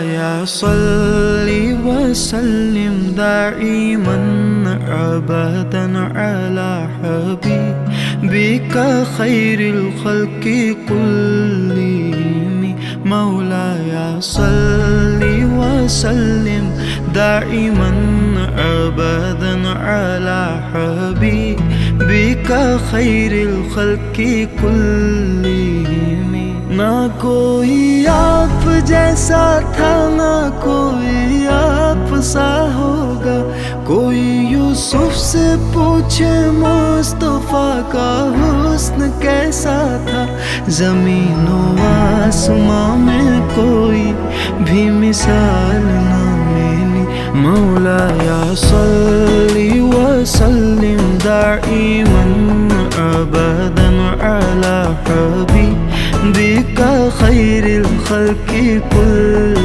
मौलाया सल्ली वसल्लिम दाइमन अबदन अला हबीबिका खैरिल खल्क़ि कुल्लिहिम। मौलाया सल्ली वसल्लिम दाइमन अबदन अला हबीबिका खैरिल खल्क़ि कुल्लिहिम। ना कोई आप जैसा था, ना कोई आप सा होगा। कोई यूसुफ से पूछे मुस्तफा का हुस्न कैसा था। ज़मीन व आसमां में कोई भी मिसाल ना मिली। मौलाया सल्ली वसल्लिम दाइमन अबदन अला हबीबिका खैरिल खल्क़ि कुल्लिहिम।